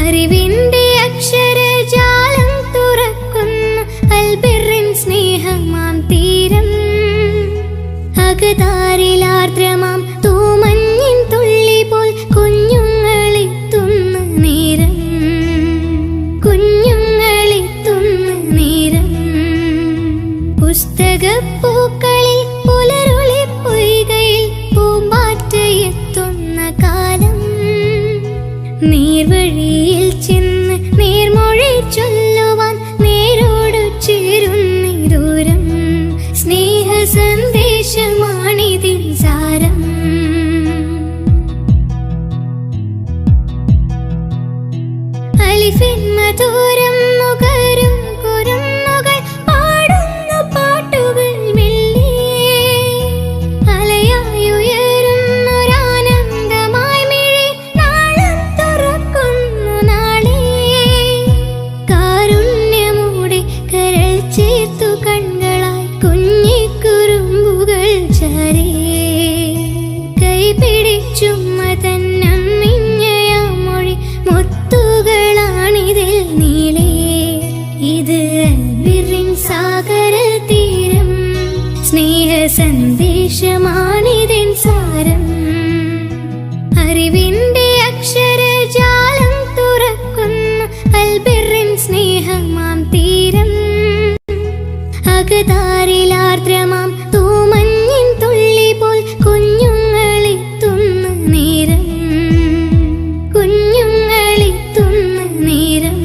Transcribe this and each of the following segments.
അറിവിന്റെ അക്ഷരജാലം തുറക്കുന്നു അൽബിറിൻ സ്നേഹമാം തീരം. അകതാരിലാർദ്രമാം തൂമഞ്ഞിൻ തുള്ളി പോൽ കുഞ്ഞുങ്ങളെത്തുന്ന നേരം, കുഞ്ഞുങ്ങളെത്തുന്ന നേരം. പുസ്തകപ്പൂക്കളിൽ പുലരുളി പൊയ്കയിൽ പൂമ്പാറ്റയെത്തുന്ന കാലം. നേർവഴിയിൽ ചെന്ന് നേർമൊഴി ചൊല്ലുവാൻ നേരോടു ചേരുന്ന ദൂരം. സ്നേഹ സന്ദേശമാണിതിൻ സാരം. അലിഫിൻ മധുരം നുകരും കുരുന്നുകൾ പാടുന്നു പാട്ടുകൾ മെല്ലെ. അലയായുയരുന്നൊരാനന്ദമായി മിഴി നാളം തുറക്കുന്നു നാളെ. കാരുണ്യമൂടെ കരൾ ചേർത്തു കണ്ണുകളായി കുഞ്ഞിക്കുറുമ്പുകൾ ചാരേ. കൈപിടിച്ചുമ്മ തന്നമ്മിഞ്ഞയാം മൊഴി മുത്തുകളാണിതിൽ നീളേ. ഇത് അൽബിറിൻ സാഗര തീരം. സ്നേഹ സന്ദേശമാണിതിൻ സാരം. അറിവിന്റെ അക്ഷരജാലം തുറക്കുന്നു അൽബിറിൻ സ്നേഹമാം തീരം. അകതാരിലാർദ്രമാം തൂമഞ്ഞിൻ തുള്ളി പോൽ കുഞ്ഞുങ്ങളെത്തുന്ന നേരം, കുഞ്ഞുങ്ങളെത്തുന്ന നേരം.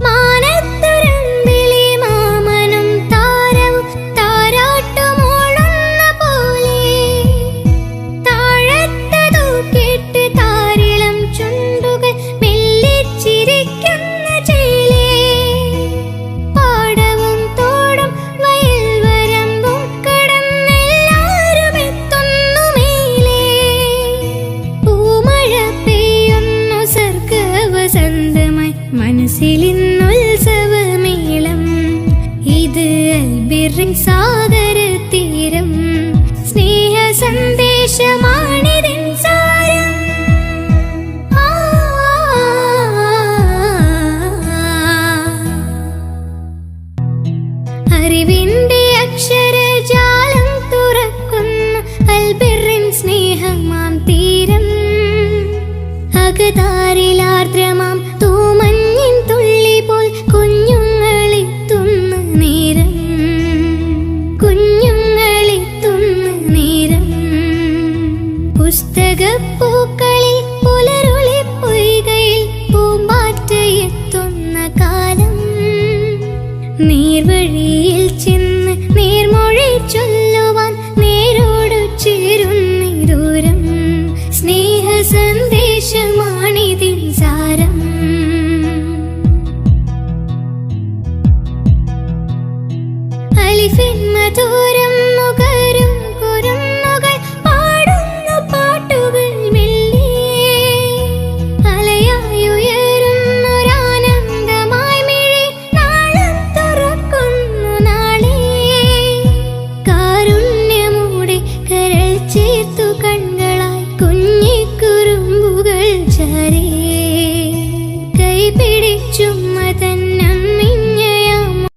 മാനത്തുരമ്പിലെ മാമനും താരവും താരാട്ടുമോളുന്ന പോലെ. താഴത്തതു കേട്ട് താരിളം ചുണ്ടുകൾ മെല്ലിച്ചിരിക്കുന്ന ചേലേ. പാടവും തോടും വയൽ വരമ്പും കടന്നെല്ലാരും എത്തുന്നു മേലേ. പൂമഴ പെയ്യുന്നു സർഗവസന്തമായി മനസ്സിലിന്നുത്സവമേളം. ഇത് അൽബിറിൻ സാഗര തീരം. സ്നേഹ സന്ദേശമാണിതിൻ സാരം. അറിവിന്റെ അക്ഷരജാലം തുറക്കുന്നു അൽബിറിൻ സ്നേഹമാം തീരം. അകതാരിലാർദ്രമാം തൂമഞ്ഞിൻ തുള്ളി പോൽ കുഞ്ഞുങ്ങളെത്തുന്ന നേരം, കുഞ്ഞുങ്ങളെത്തുന്ന നേരം. പുസ്തകപ്പൂക്കളിൽ പുലരുളി പൊയ്കയിൽ പൂമ്പാറ്റയെത്തുന്ന കാലം. നേർവഴിയിൽ ചെന്ന് നേർമൊഴി ചൊല്ലുവാൻ നേരോടു ചേരുന്ന ദൂരം. സ്നേഹ സന്ദേശമാണിതിൻ സാരം. അലിഫിൻ മധുരം നുകരും